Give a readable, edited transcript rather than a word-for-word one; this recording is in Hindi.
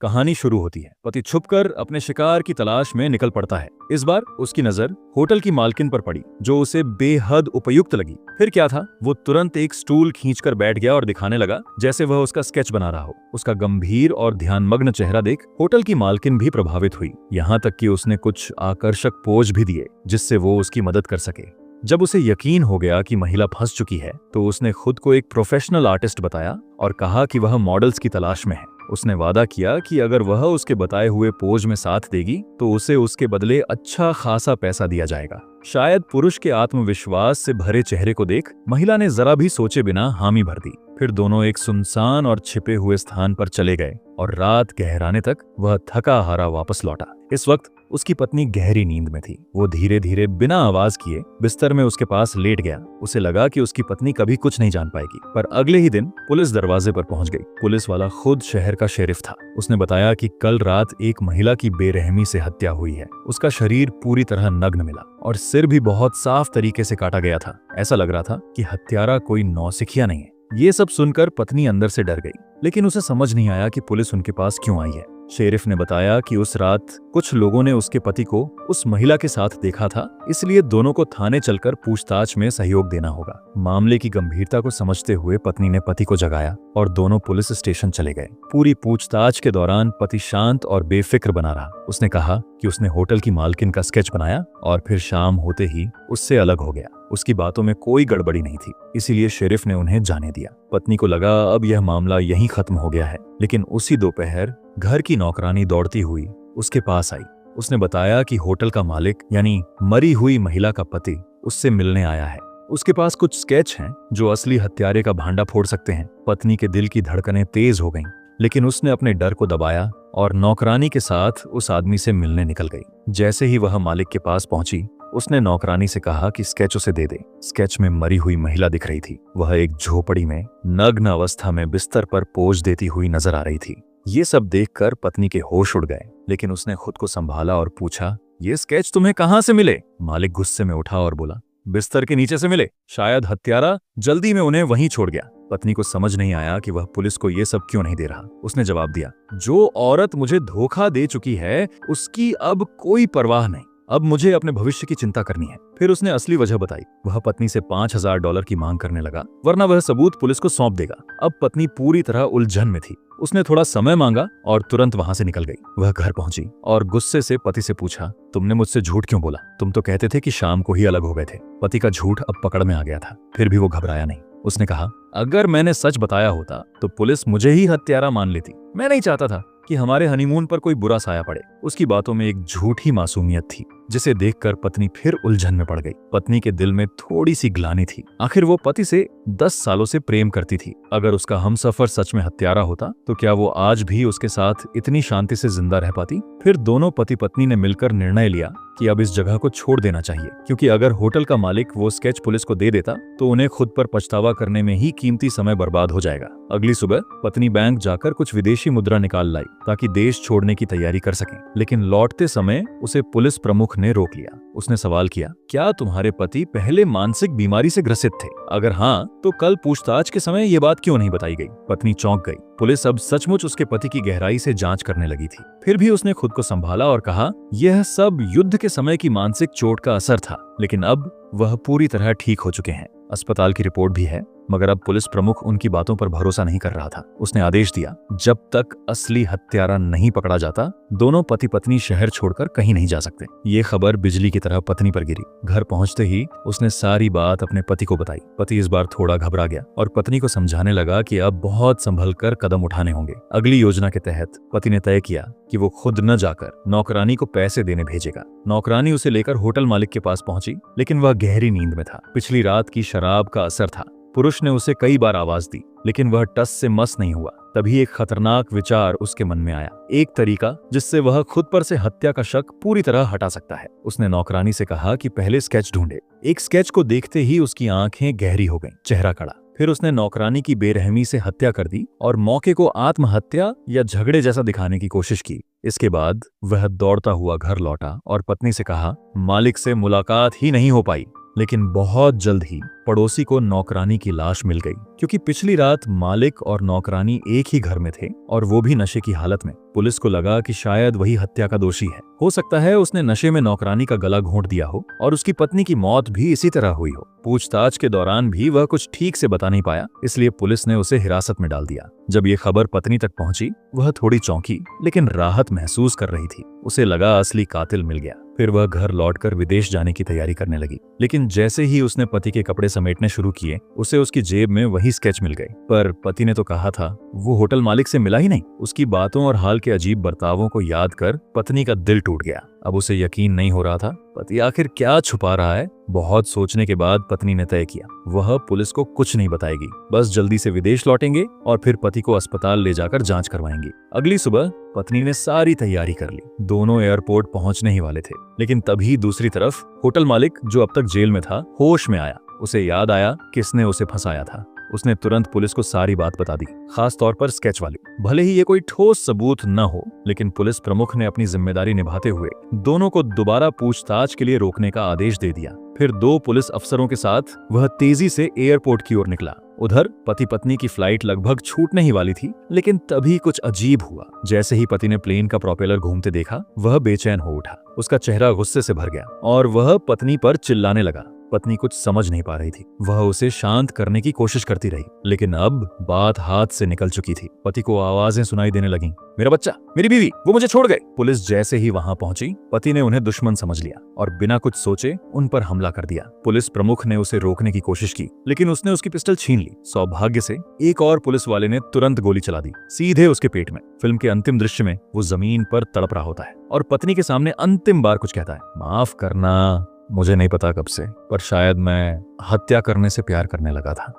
कहानी शुरू होती है। पति छुपकर अपने शिकार की तलाश में निकल पड़ता है। इस बार उसकी नजर होटल की मालकिन पर पड़ी, जो उसे बेहद उपयुक्त लगी। फिर क्या था, वो तुरंत एक स्टूल खींचकर बैठ गया और दिखाने लगा जैसे वह उसका स्केच बना रहा हो। उसका गंभीर और ध्यानमग्न चेहरा देख होटल की मालकिन भी प्रभावित हुई, यहाँ तक कि उसने कुछ आकर्षक पोज भी दिए जिससे वो उसकी मदद कर सके। जब उसे यकीन हो गया कि महिला फंस चुकी है, तो उसने खुद को एक प्रोफेशनल आर्टिस्ट बताया और कहा कि वह मॉडल्स की तलाश में है। उसने वादा किया कि अगर वह उसके बताए हुए पोज में साथ देगी तो उसे उसके बदले अच्छा खासा पैसा दिया जाएगा। शायद पुरुष के आत्मविश्वास से भरे चेहरे को देख महिला ने जरा भी सोचे बिना हामी भर दी। फिर दोनों एक सुनसान और छिपे हुए स्थान पर चले गए और रात गहराने तक वह थका हारा वापस लौटा। इस वक्त उसकी पत्नी गहरी नींद में थी। वो धीरे धीरे बिना आवाज किए बिस्तर में उसके पास लेट गया। उसे लगा कि उसकी पत्नी कभी कुछ नहीं जान पाएगी। पर अगले ही दिन पुलिस दरवाजे पर पहुंच गई। पुलिस वाला खुद शहर का शेरिफ था। उसने बताया कि कल रात एक महिला की बेरहमी से हत्या हुई है। उसका शरीर पूरी तरह नग्न मिला और सिर भी बहुत साफ तरीके से काटा गया था। ऐसा लग रहा था कि हत्यारा कोई नौसिखिया नहीं है। ये सब सुनकर पत्नी अंदर से डर गई, लेकिन उसे समझ नहीं आया कि पुलिस उनके पास क्यों आई है। शेरिफ ने बताया कि उस रात कुछ लोगों ने उसके पति को उस महिला के साथ देखा था, इसलिए दोनों को थाने चलकर पूछताछ में सहयोग देना होगा। मामले की गंभीरता को समझते हुए पत्नी ने पति को जगाया और दोनों पुलिस स्टेशन चले गए। पूरी पूछताछ के दौरान पति शांत और बेफिक्र बना रहा। उसने कहा कि उसने होटल की मालकिन का स्केच बनाया और फिर शाम होते ही उससे अलग हो गया। उसकी बातों में कोई गड़बड़ी नहीं थी, इसीलिए शेरिफ ने उन्हें जाने दिया। पत्नी को लगा अब यह मामला यहीं खत्म हो गया है, लेकिन उसी दोपहर घर की नौकरानी दौड़ती हुई उसके पास आई। उसने बताया कि होटल का मालिक यानी मरी हुई महिला का पति उससे मिलने आया है। उसके पास कुछ स्केच हैं जो असली हत्यारे का भांडा फोड़ सकते हैं। पत्नी के दिल की धड़कनें तेज हो गईं, लेकिन उसने अपने डर को दबाया और नौकरानी के साथ उस आदमी से मिलने निकल गई। जैसे ही वह मालिक के पास पहुंची, उसने नौकरानी से कहा कि स्केच उसे दे दे। स्केच में मरी हुई महिला दिख रही थी। वह एक झोपड़ी में नग्न अवस्था में बिस्तर पर पोज देती हुई नजर आ रही थी। ये सब देखकर पत्नी के होश उड़ गए, लेकिन उसने खुद को संभाला और पूछा, ये स्केच तुम्हें कहां से मिले? मालिक गुस्से में उठा और बोला, बिस्तर के नीचे से मिले। शायद हत्यारा जल्दी में उन्हें वहीं छोड़ गया। पत्नी को समझ नहीं आया कि वह पुलिस को ये सब क्यों नहीं दे रहा। उसने जवाब दिया, जो औरत मुझे धोखा दे चुकी है उसकी अब कोई परवाह नहीं। अब मुझे अपने भविष्य की चिंता करनी है। फिर उसने असली वजह बताई। वह पत्नी से $5000 की मांग करने लगा, वरना वह सबूत पुलिस को सौंप देगा। अब पत्नी पूरी तरह उलझन में थी। उसने थोड़ा समय मांगा और तुरंत वहां से निकल गई। वह घर पहुंची और गुस्से से पति से पूछा, तुमने मुझसे झूठ क्यों बोला? तुम तो कहते थे कि शाम को ही अलग हो गए थे। पति का झूठ अब पकड़ में आ गया था, फिर भी वो घबराया नहीं। उसने कहा, अगर मैंने सच बताया होता तो पुलिस मुझे ही हत्यारा मान लेती। मैं नहीं चाहता था कि हमारे हनीमून पर कोई बुरा साया पड़े। उसकी बातों में एक झूठी मासूमियत थी, जिसे देखकर पत्नी फिर उलझन में पड़ गई। पत्नी के दिल में थोड़ी सी ग्लानि थी। आखिर वो पति से 10 सालों से प्रेम करती थी। अगर उसका हमसफर सच में हत्यारा होता तो क्या वो आज भी उसके साथ इतनी शांति से जिंदा रह पाती? फिर दोनों पति पत्नी ने मिलकर निर्णय लिया कि अब इस जगह को छोड़ देना चाहिए, क्योंकि अगर होटल का मालिक वो स्केच पुलिस को दे देता तो उन्हें खुद पर पछतावा करने में ही कीमती समय बर्बाद हो जाएगा। अगली सुबह पत्नी बैंक जाकर कुछ विदेशी मुद्रा निकाल लाई ताकि देश छोड़ने की तैयारी कर सकें, लेकिन लौटते समय उसे पुलिस प्रमुख ने रोक लिया। उसने सवाल किया, क्या तुम्हारे पति पहले मानसिक बीमारी से ग्रसित थे? अगर हाँ, तो कल पूछताछ के समय ये बात क्यों नहीं बताई गई? पत्नी चौंक गई। पुलिस अब सचमुच उसके पति की गहराई से जांच करने लगी थी। फिर भी उसने खुद को संभाला और कहा, यह सब युद्ध के समय की मानसिक चोट का असर था, लेकिन अब वह पूरी तरह ठीक हो चुके हैं। अस्पताल की रिपोर्ट भी है, मगर अब पुलिस प्रमुख उनकी बातों पर भरोसा नहीं कर रहा था। उसने आदेश दिया, जब तक असली हत्यारा नहीं पकड़ा जाता, दोनों पति पत्नी शहर छोड़कर कहीं नहीं जा सकते। ये खबर बिजली की तरह पत्नी पर गिरी। घर पहुंचते ही उसने सारी बात अपने पति को बताई। पति इस बार थोड़ा घबरा गया और पत्नी को समझाने लगा कि अब बहुत संभल कर कदम उठाने होंगे। अगली योजना के तहत पति ने तय किया कि वो खुद न जाकर नौकरानी को पैसे देने भेजेगा। नौकरानी उसे लेकर होटल मालिक के पास पहुंची, लेकिन वह गहरी नींद में था। पिछली रात की शराब का असर था। पुरुष ने उसे कई बार आवाज दी, लेकिन वह टस से मस नहीं हुआ। तभी एक खतरनाक विचार उसके मन में आया, एक तरीका जिससे वह खुद पर से हत्या का शक पूरी तरह हटा सकता है। उसने नौकरानी से कहा कि पहले स्केच ढूंढे। एक स्केच को देखते ही उसकी आंखें गहरी हो गईं, चेहरा कड़ा। फिर उसने नौकरानी की बेरहमी से हत्या कर दी और मौके को आत्महत्या या झगड़े जैसा दिखाने की कोशिश की। इसके बाद वह दौड़ता हुआ घर लौटा और पत्नी से कहा, मालिक से मुलाकात ही नहीं हो पाई, लेकिन बहुत जल्द ही पड़ोसी को नौकरानी की लाश मिल गई, क्योंकि पिछली रात मालिक और नौकरानी एक ही घर में थे और वो भी नशे की हालत में। पुलिस को लगा कि शायद वही हत्या का दोषी है। हो सकता है उसने नशे में नौकरानी का गला घोंट दिया हो और उसकी पत्नी की मौत भी इसी तरह हुई हो। पूछताछ के दौरान भी वह कुछ ठीक से बता नहीं पाया, इसलिए पुलिस ने उसे हिरासत में डाल दिया। जब ये खबर पत्नी तक पहुंची, वह थोड़ी चौंकी लेकिन राहत महसूस कर रही थी। उसे लगा असली कातिल मिल गया। फिर वह घर लौटकर विदेश जाने की तैयारी करने लगी, लेकिन जैसे ही उसने पति के कपड़े समेटने शुरू किए, उसे उसकी जेब में वही स्केच मिल गए। पर पति ने तो कहा था वो होटल मालिक से मिला ही नहीं। उसकी बातों और हाल के अजीब बर्तावों को याद कर पत्नी का दिल टूट गया। अब उसे यकीन नहीं हो रहा था पति आखिर क्या छुपा रहा है। बहुत सोचने के बाद पत्नी ने तय किया वह पुलिस को कुछ नहीं बताएगी, बस जल्दी से विदेश लौटेंगे और फिर पति को अस्पताल ले जाकर जांच करवाएंगी। अगली सुबह पत्नी ने सारी तैयारी कर ली। दोनों एयरपोर्ट पहुंचने ही वाले थे, लेकिन तभी दूसरी तरफ होटल मालिक, जो अब तक जेल में था, होश में आया। उसे याद आया किसने उसे फंसाया था। उसने तुरंत पुलिस को सारी बात बता दी, खास तौर पर स्केच वाली। भले ही ये कोई ठोस सबूत न हो, लेकिन पुलिस प्रमुख ने अपनी जिम्मेदारी निभाते हुए दोनों को दोबारा पूछताछ के लिए रोकने का आदेश दे दिया। फिर 2 पुलिस अफसरों के साथ वह तेजी से एयरपोर्ट की ओर निकला। उधर पति पत्नी की फ्लाइट लगभग छूटने ही वाली थी, लेकिन तभी कुछ अजीब हुआ। जैसे ही पति ने प्लेन का प्रोपेलर घूमते देखा, वह बेचैन हो उठा। उसका चेहरा गुस्से से भर गया और वह पत्नी पर चिल्लाने लगा। पत्नी कुछ समझ नहीं पा रही थी। वह उसे शांत करने की कोशिश करती रही, लेकिन अब बात हाथ से निकल चुकी थी। पति को आवाजें सुनाई देने लगीं, मेरा बच्चा, मेरी बीवी, वो मुझे छोड़ गए। पुलिस जैसे ही वहां पहुंची, पति ने उन्हें दुश्मन समझ लिया और बिना कुछ सोचे उन पर हमला कर दिया। पुलिस प्रमुख ने उसे रोकने की कोशिश की, लेकिन उसने उसकी पिस्टल छीन ली। सौभाग्य से एक और पुलिस वाले ने तुरंत गोली चला दी, सीधे उसके पेट में। फिल्म के अंतिम दृश्य में वो जमीन पर तड़प रहा होता है और पत्नी के सामने अंतिम बार कुछ कहता है, माफ करना, मुझे नहीं पता कब से, पर शायद मैं हत्या करने से प्यार करने लगा था।